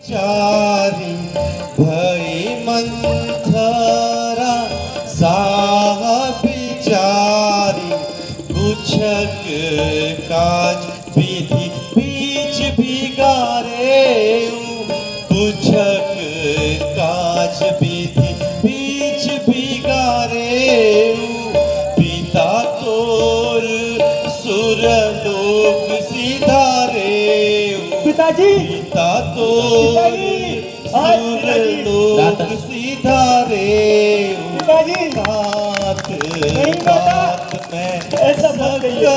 चारी भई मंथरा साहब बिचारी कुछक काज विधि बीच बिगारे कुछक काज विधि बीच बिगारे पिता तोर सुरलोक सिधारे पिताजी पिता तोर सुरलोक सिधारे पिताजी बात नहीं बात में ऐसा मत कहिए।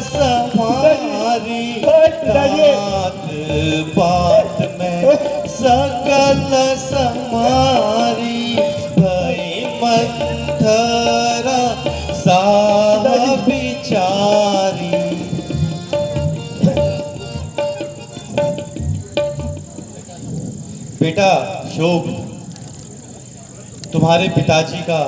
सकल समारी पिताजी बात बात में सकल समारी भई मंथरा साहब बिचारी। बेटा शोक, तुम्हारे पिताजी का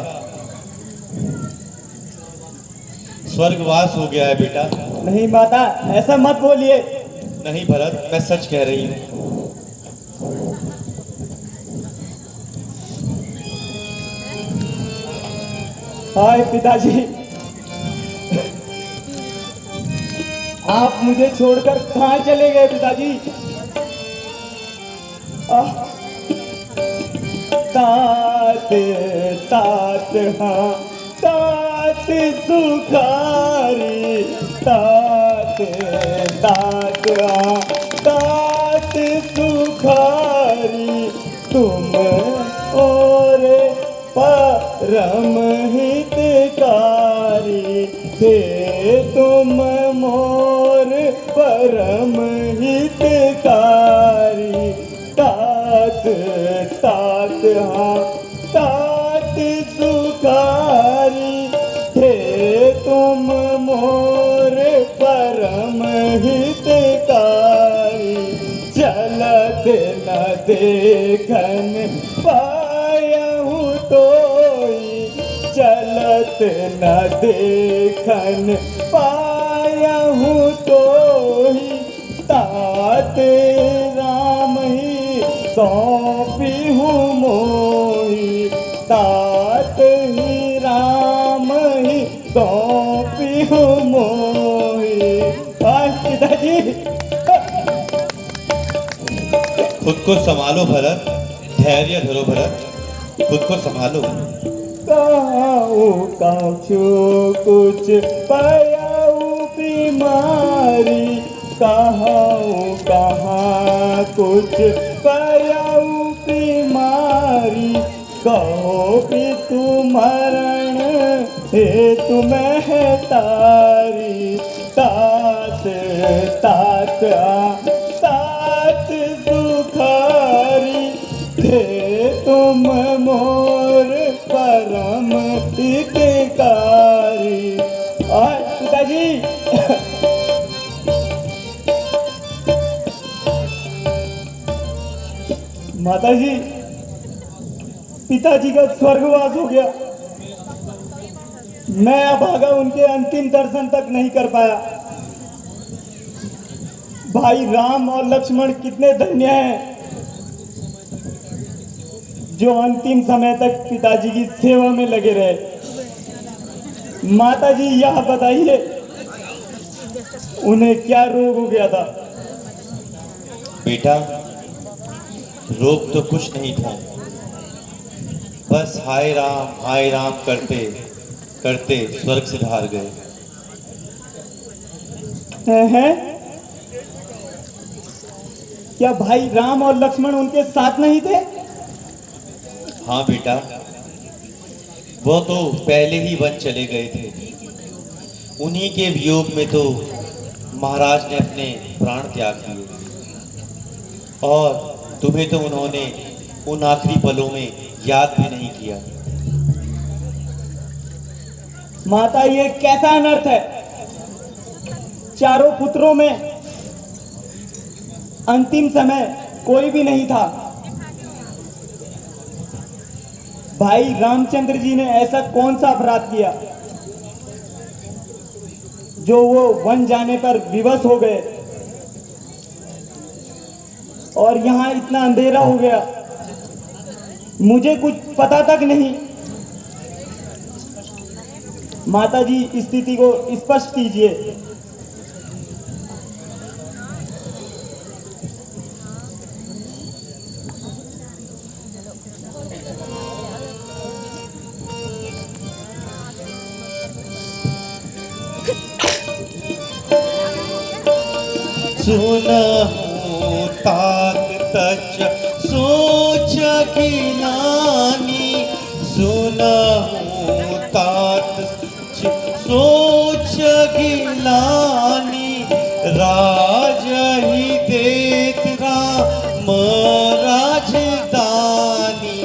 स्वर्गवास हो गया है बेटा। नहीं माता, ऐसा मत बोलिए। नहीं भरत, मैं सच कह रही हूँ। हाय पिताजी, आप मुझे छोड़कर कहाँ चले गए पिताजी? तात तात हाँ तात सुखारी तात तात हाँ तात सुखारी तुम और परम हितकारी थे तुम मोर परम हितकारी तात तात हाँ तात सुखारी थे तुम मोर परम हितकारी चलत न देखन पायहु तोई चलत न देखन पायहु तोई तात राम ही सौंपी हूँ मोही तात ही राम ही सौंपी हूँ मोही। पिताजी खुद को संभालो भरत, धैर्य धरो भरत, खुद को संभालो। काछू कुछ पयाऊ बीमारी कहाँ कहाँ कुछ पयाऊ बीमारी कहो भी तू मरण हे तुम्हें तारी तात तात तात सुखारी थे तुम मोर परम हितकारी। पिताजी माताजी, पिताजी का स्वर्गवास हो गया। मैं अभागा उनके अंतिम दर्शन तक नहीं कर पाया। भाई राम और लक्ष्मण कितने धन्य हैं जो अंतिम समय तक पिताजी की सेवा में लगे रहे। माताजी यह बताइए उन्हें क्या रोग हो गया था? बेटा रोग तो कुछ नहीं था, बस हाय राम करते करते स्वर्ग से धार गए। हैं? क्या भाई राम और लक्ष्मण उनके साथ नहीं थे? हाँ बेटा, वो तो पहले ही वन चले गए थे। उन्हीं के वियोग में तो महाराज ने अपने प्राण त्याग दिए, और तुम्हें तो उन्होंने उन आखिरी पलों में याद भी नहीं किया। माता, ये कैसा अनर्थ है? चारों पुत्रों में अंतिम समय कोई भी नहीं था। भाई रामचंद्र जी ने ऐसा कौन सा अपराध किया जो वो वन जाने पर विवश हो गए और यहाँ इतना अंधेरा हो गया, मुझे कुछ पता तक नहीं। माता जी स्थिति को स्पष्ट कीजिए। सुनहु तात तज सोच गिलानी, सुनहु तात सोच गिलानी, राज ही देत राम राजधानी,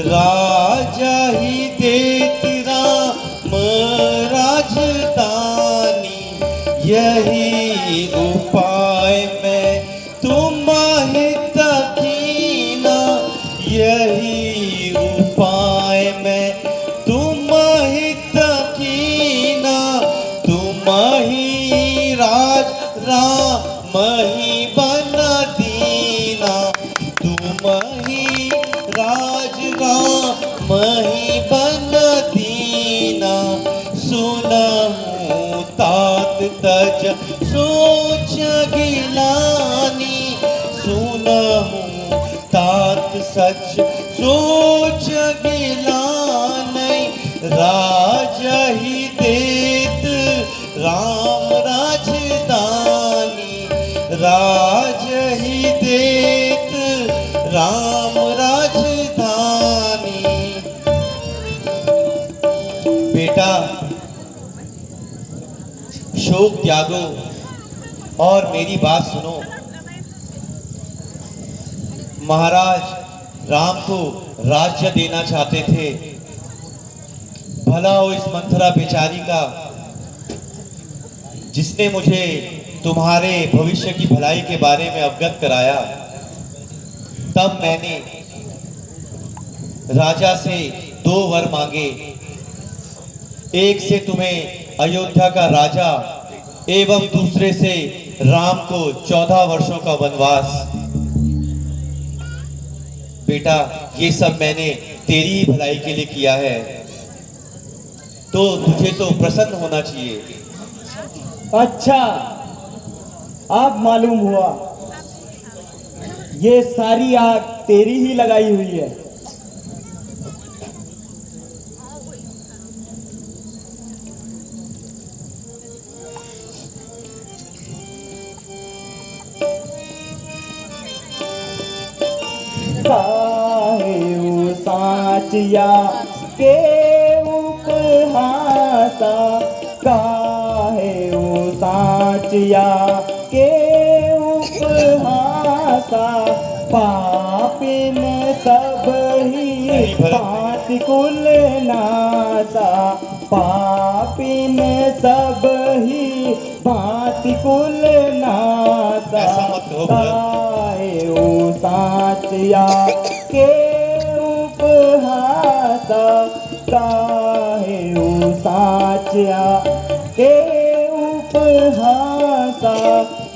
राज ही देत राम राजधानी, यही उपाय में तुम हित कीना, यही उपाय में तुम हित कीना, तुम ही राज राम ही बन दीना, तुम ही राज राम ही बन दीना, सुनहु तात तज सोच गिलानी, सुनहु तात सच सोच गिलानी, राज ही देत राम राजधानी, राज ही देत राम राजधानी। बेटा, शोक त्यागो और मेरी बात सुनो। महाराज राम को राज्य देना चाहते थे। भला हो इस मंथरा बेचारी का, जिसने मुझे तुम्हारे भविष्य की भलाई के बारे में अवगत कराया। तब मैंने राजा से 2 वर मांगे, एक से तुम्हें अयोध्या का राजा एवं दूसरे से राम को 14 वर्षों का वनवास। बेटा, ये सब मैंने तेरी ही भलाई के लिए किया है, तो तुझे तो प्रसन्न होना चाहिए। अच्छा, अब मालूम हुआ, ये सारी आग तेरी ही लगाई हुई है। काहे साचिया के उपहासा, काहे साचिया के उपहासा, पापिन सब ही भांति कुल नासा, पापिन सब ही भांति कुल नासा, काहे साचिया के उपहासा, काहे साचिया के उपहासा,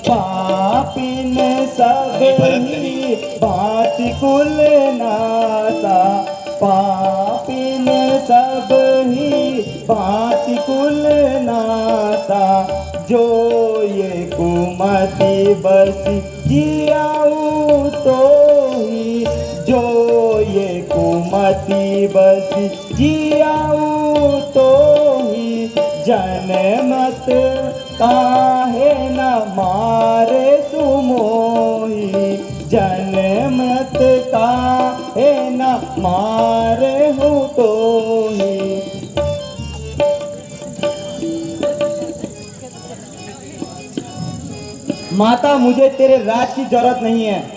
पापिन सब ही भांति कुल नासा, पापिन सब ही भांति कुल नासा, जो ये कुमति बसी जियाऊ तो ही, जो ये कुमति बसी जियाऊ तो ही, जनमत काहे न मारे सुमोही, जनमत काहे न मारे हो तो ही। माता, मुझे तेरे राज की जरूरत नहीं है।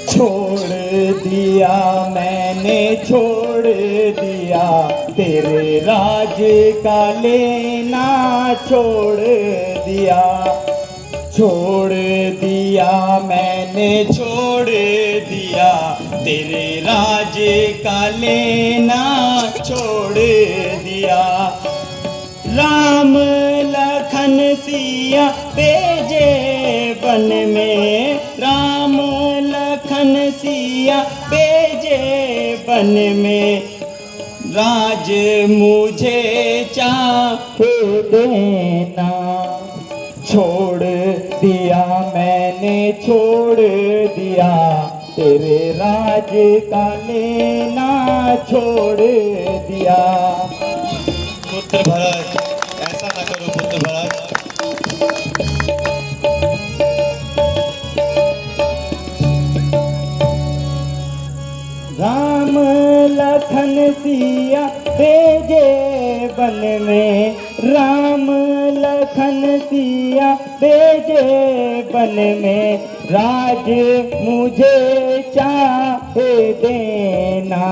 छोड़ दिया मैंने, छोड़ दिया तेरे राज का लेना, छोड़ दिया, छोड़ दिया मैंने छोड़ दिया तेरे राज का लेना छोड़ दिया। राम लखन सिया भेजे वन में, राम लखन सिया भेजे वन में, राज मुझे चाहे देना। छोड़ दिया मैंने छोड़ दिया तेरे राज का लेना छोड़ दिया। पुत्र भरत, ऐसा ना करो पुत्र भरत। राम लखन सिया भेजे वन में, राम लखन सिया भेजे वन में, राज मुझे चाहे देना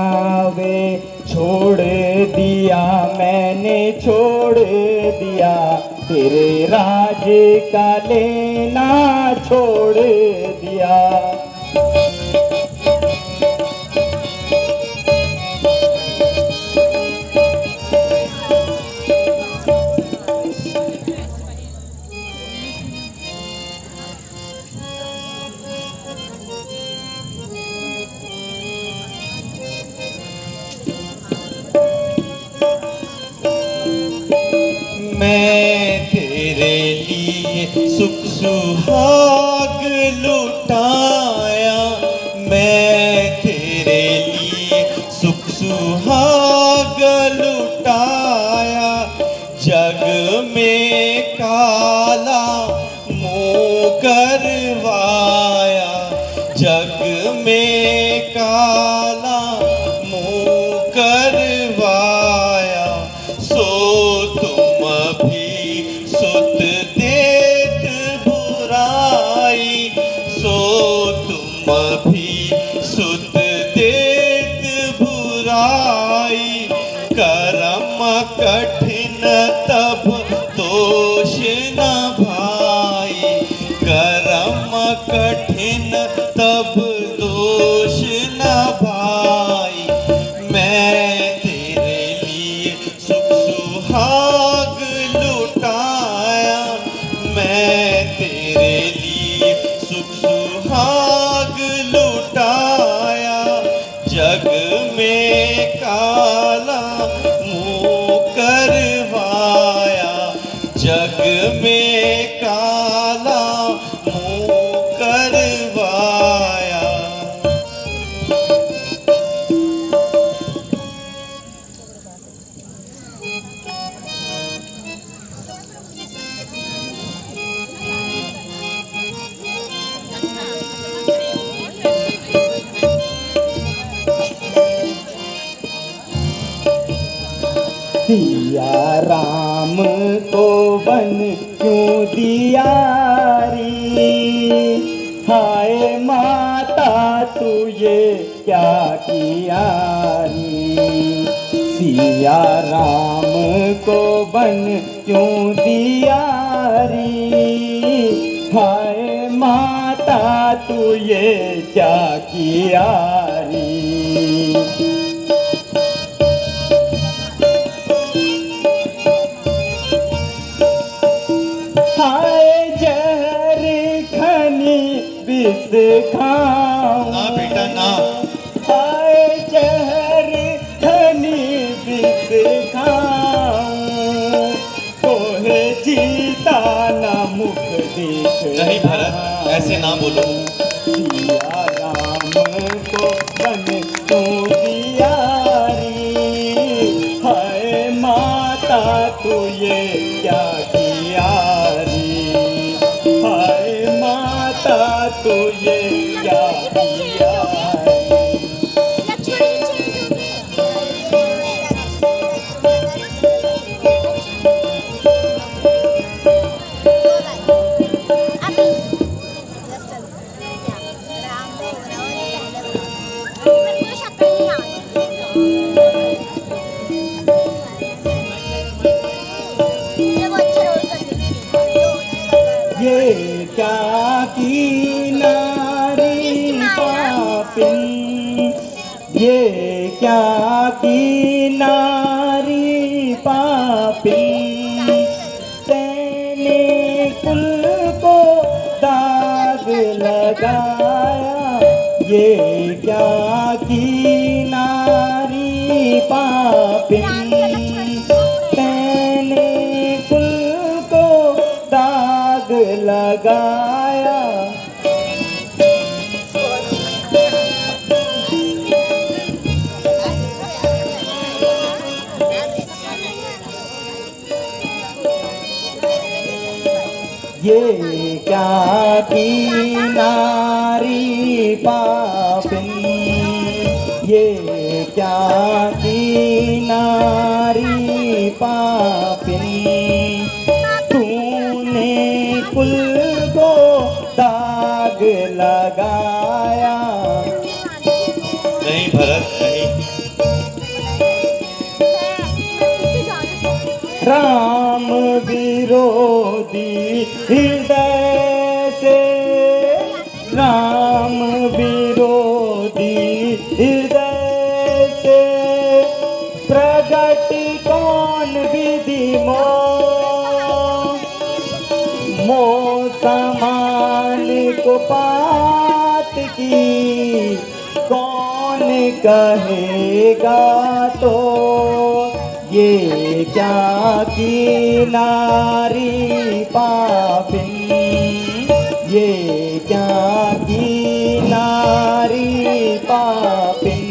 वे। छोड़ दिया मैंने छोड़ दिया तेरे राज का लेना छोड़ दिया। मैं तेरे लिए सुख सुहाग लुटाया, मैं तेरे लिए सुख सुहाग लुटाया। जग में काला मुँह करवाया, जग में काला मुँह करवाया। सो तुम भी सुत देत बुराई, सो तुम भी सुत देत बुराई। करम कठिन तब दोष न भाई, करम कठिन तब दोष न भाई। मैं तेरे लिए सुख सुहाग लुटाया, मैं तेरे लिए सुख सुहाग लुटाया। जग में काला मुँह करवाया, जग में काला मुँह करवाया। सिया राम को वन क्यों दिया री, हाय माता तू ये क्या किया री। सिया राम को वन क्यों दिया री, हाय माता तू ये क्या किया री। हाय जहर खनी विष खाऊं, ना बेटा ना। हाय जहर खनी विष खाऊं, तोहे जीता ना मुख देख। नहीं भरत, ऐसे ना बोलो। सिया राम को वन क्यों दिया री, हाय माता तू ये क्या किया री, हाय माता तू ये क्या किया री। पापिन, ये क्या की नारी पापिन, तेने कुल को दाग लगाया, ये क्या की नारी पापिन, तेने कुल को दाग लगाया। ये क्या की नारी पापिन, ये क्या की नारी पापिन, तूने कुल को दाग लगाया। नहीं भरत नहीं। राम विरोधी हृदय से, राम विरोधी हृदय से, प्रगट कौन विधि मो समान को पात की, कौन कहेगा तो, ये क्या की नारी पापिन, ये क्या की नारी पापिन,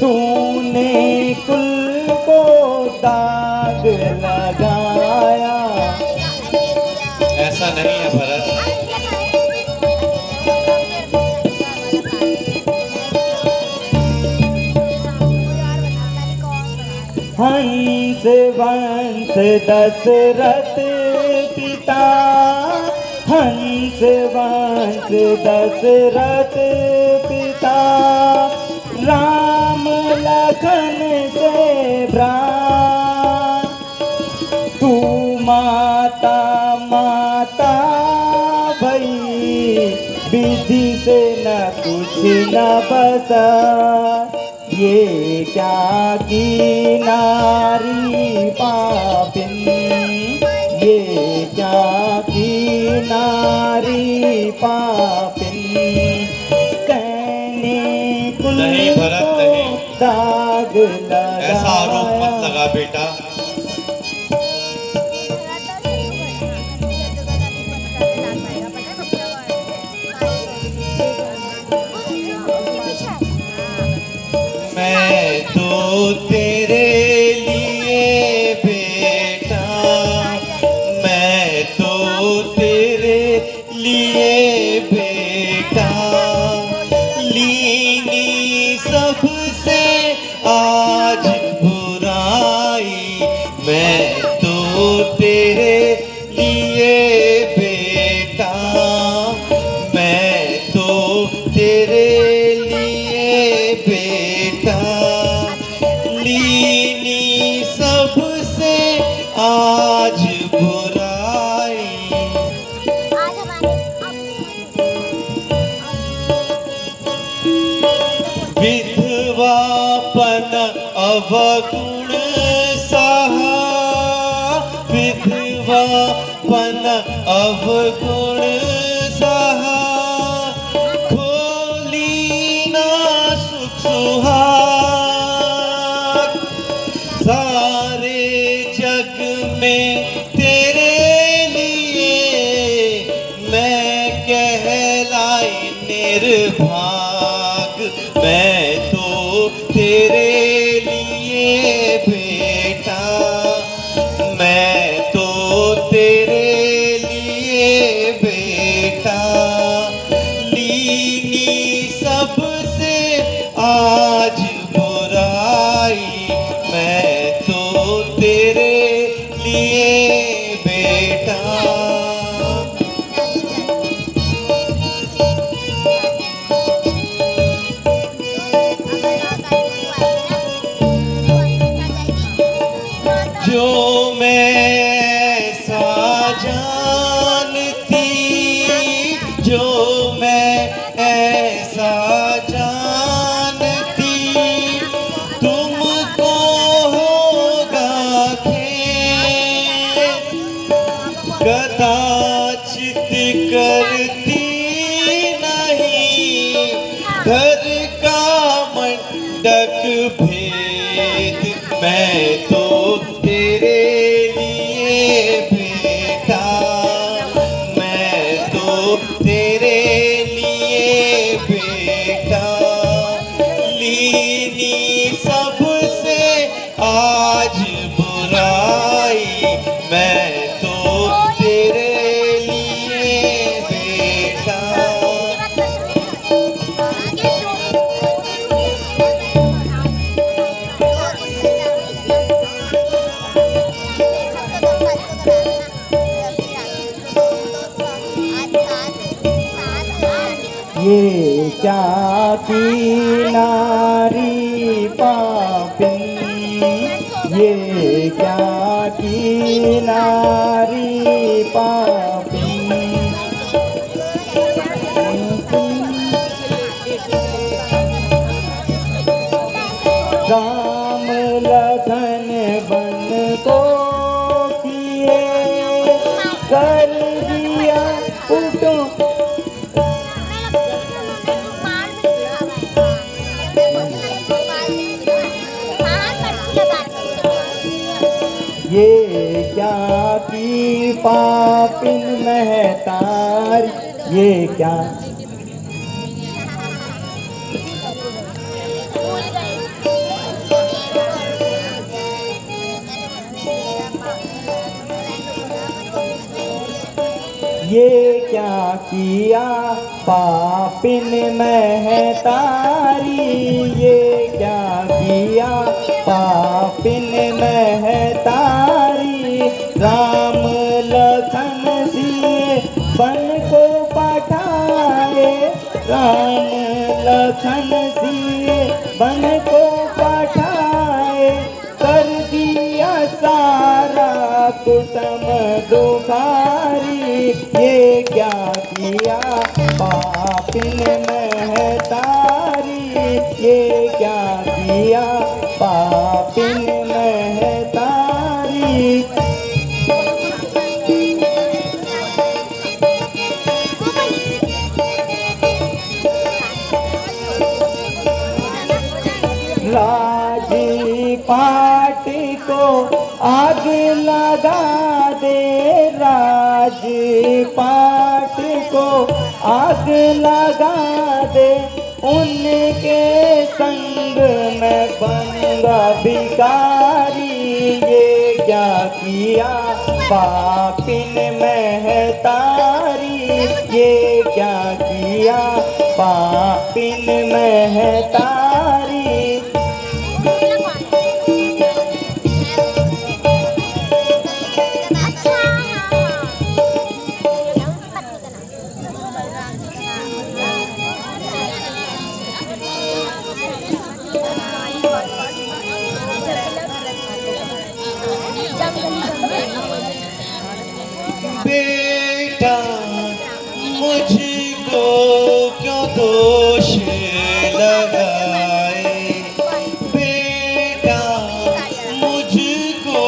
तूने कुल को दाग लगाया। ऐसा नहीं है भरत। हंस वंश दशरथ पिता, हंस वंश दशरथ पिता, राम लखन से भ्रात, तू माता माता भई, विधि से न कुछ न बसा, ये क्या की नारी पापिन, ये क्या की नारी पापिन, कहने कुल नहीं भरत को नहीं। दाग लगाया। ऐसा आरोप मत लगा बेटा। मैं तो तेरे लिए बेटा, मैं तो तेरे लिए बेटा, लीनी सबसे आज बुराई, मैं तो तेरे लिए बेटा, मैं तो तेरे लिए बेटा, लीनी सबसे आज बुराई। विधवापन अवगुण सहा, विधवापन अवगुण सहा, खोली ना सुख सुहाग, सारे जग में तेरे लिए मैं कहलाई निर्भाग, मैं तो तेरे लिए बेटा, मैं तो तेरे लिए बेटा, लीनी सबसे आज बुराई, मैं तो तेरे लिए बेटा। जो मैं ऐसा जानती, जो मैं ऐसा घर का मंडक भेद मैं तो तेरे लिए बेटा, मैं तो तेरे लिए बेटा, लीनी सबसे आज बुराई मैं तो तेरे लिए बेटा। ये क्या की नारी पापिन, ये क्या की नारी पापिन। राम लखन बन को किए कर दिया उठो। ये क्या की पापिन महतार, ये क्या ये क्या किया पापिन महतारी, ये क्या किया पापिन महतारी। राम लखन सिए बन को पठाए, राम लखन सिए बन को पठाए, कर दिया सारा कुटुंब दुखारी। ये क्या किया पापिन महतारी, ये क्या किया पापिन महतारी। राजी पाट को आग लगा दे, राजी पाट को आग लगा दे, उनके संग में बनूंगा भिखारी। ये क्या किया पापिन महतारी, ये क्या किया पापिन महतारी। बेटा मुझको क्यों दोष लगाए, बेटा मुझको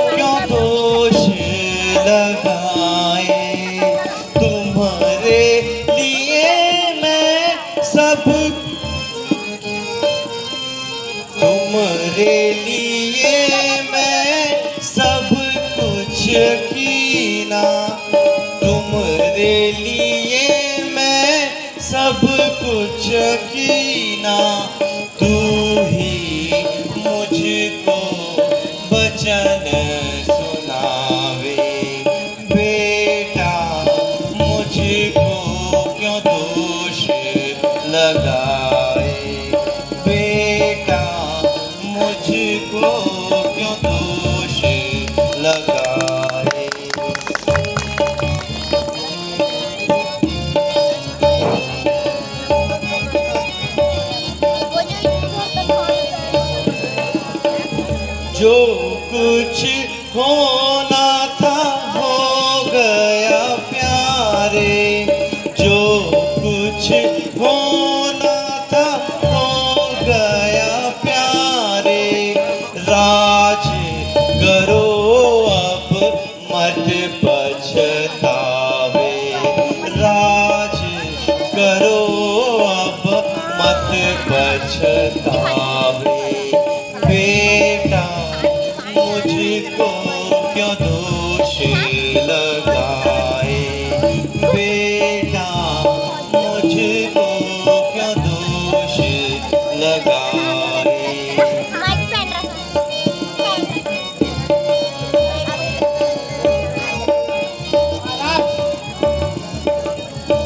क्यों दोष लगाए। तुम्हारे लिए मैं सब, तुम्हारे लिए मैं सब कुछ कीना, तुम्हारे लिए मैं सब कुछ कीना। तू ही मुझको वचन सुनावे, बेटा मुझको क्यों दोष लगाए, बेटा मुझको क्यों दोष लगाए। जो कुछ होना था हो गया प्यारे, जो कुछ होना था हो गया प्यारे। राज करो अब मत पछतावे, राज करो अब मत मत पछतावे बेटा, मुझको क्यों दोष लगाए बेटा, मुझको क्यों दोष लगाए।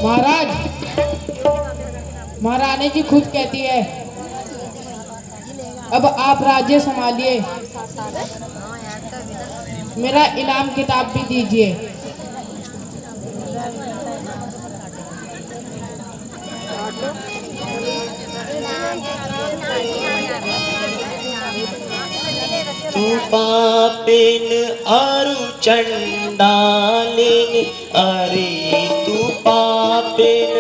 महाराज, महारानी जी खुद कहती है अब आप राज्य संभालिए, मेरा इनाम किताब भी दीजिए। तू पापिन अरु चंडालिन, अरे तू पापिन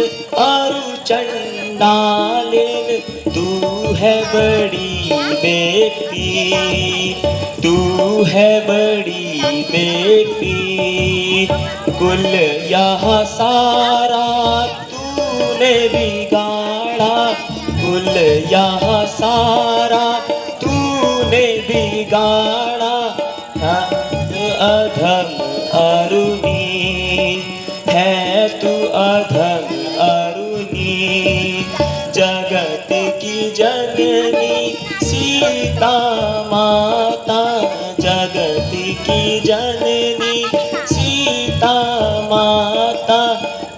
अरु चंडालिन, तू है बड़ी बेटी, तू है बड़ी बेटी, कुल यह सारा तूने बिगाड़ा, कुल यह सारा तूने बिगाड़ा, अधम अरुणी है तू अधम अरुणी, जगत की जननी सीता माता, जगत की जननी सीता माता,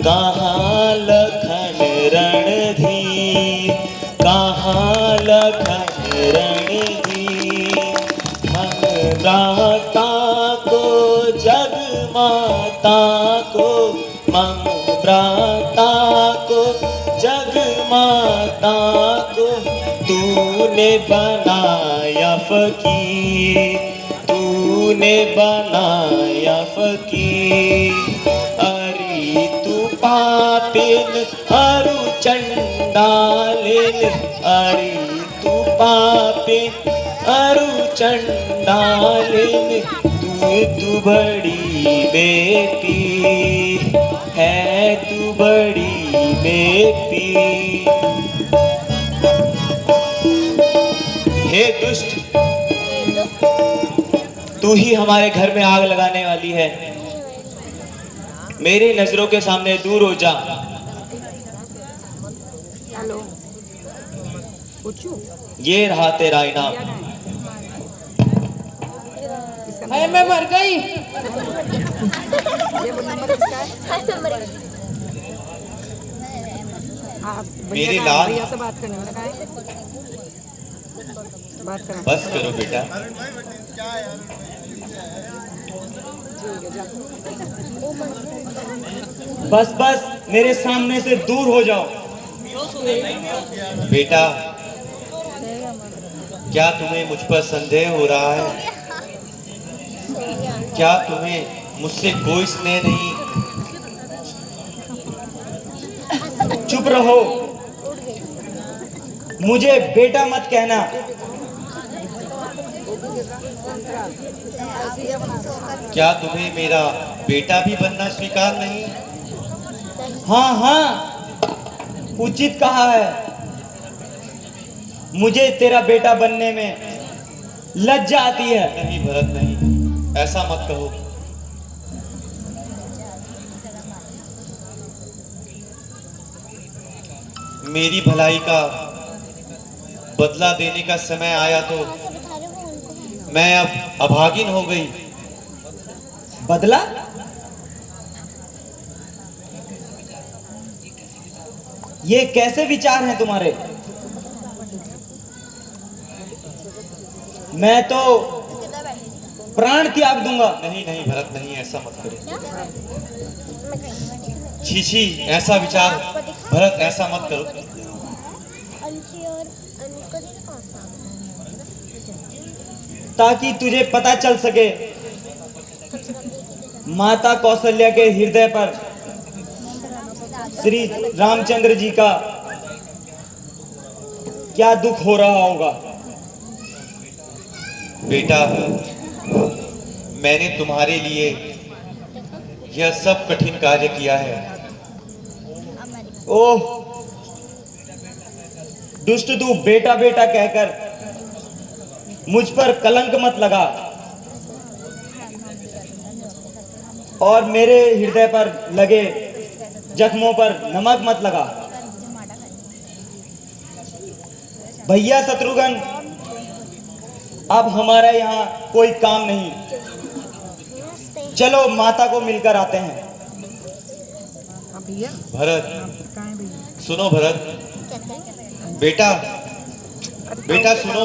कहाँ लखन रणधीर, कहाँ लखन रणधीर, मन भ्राता को जग माता को, मन भ्राता को जग माता को, तूने बनाया फकीर, तूने बनाया फकीर, अरे तू पापिन अरु चंडालिन, अरे तू पापिन अरु चंडालिन, तू बड़ी बेटी है, तू बड़ी बेटी। हे दुष्ट, तू ही हमारे घर में आग लगाने वाली है, मेरी नजरों के सामने दूर हो जा। हेलो, ये रहा तेरा इनाम। अरे मैं मर गई। ये नंबर किसका है? आप मेरे लाल भैया से बात करने वाला है, बात करें। बस करो बेटा। बस बस मेरे सामने से दूर हो जाओ। बेटा, क्या तुम्हें मुझ पर संदेह हो रहा है? क्या तुम्हें मुझसे कोई स्नेह नहीं? चुप रहो, मुझे बेटा मत कहना। क्या तुम्हें मेरा बेटा भी बनना स्वीकार नहीं? हाँ हाँ, उचित कहा है। मुझे तेरा बेटा बनने में लज्जा आती है। नहीं भरत, नहीं, ऐसा मत कहो। मेरी भलाई का बदला देने का समय आया तो मैं अब अभागिन हो गई। बदला? ये कैसे विचार हैं तुम्हारे? मैं तो प्राण त्याग दूंगा। नहीं नहीं भरत, नहीं, ऐसा मत करो। छी छी, ऐसा विचार भरत, ऐसा मत करो। ताकि तुझे पता चल सके माता कौशल्या के हृदय पर श्री रामचंद्र जी का क्या दुख हो रहा होगा। बेटा, मैंने तुम्हारे लिए यह सब कठिन कार्य किया है। ओह, दुष्ट तू बेटा बेटा कहकर मुझ पर कलंक मत लगा और मेरे हृदय पर लगे जख्मों पर नमक मत लगा। भैया शत्रुघ्न, अब हमारा यहाँ कोई काम नहीं, चलो माता को मिलकर आते हैं। भैया भरत, कहाँ है भैया? सुनो भरत, बेटा बेटा सुनो,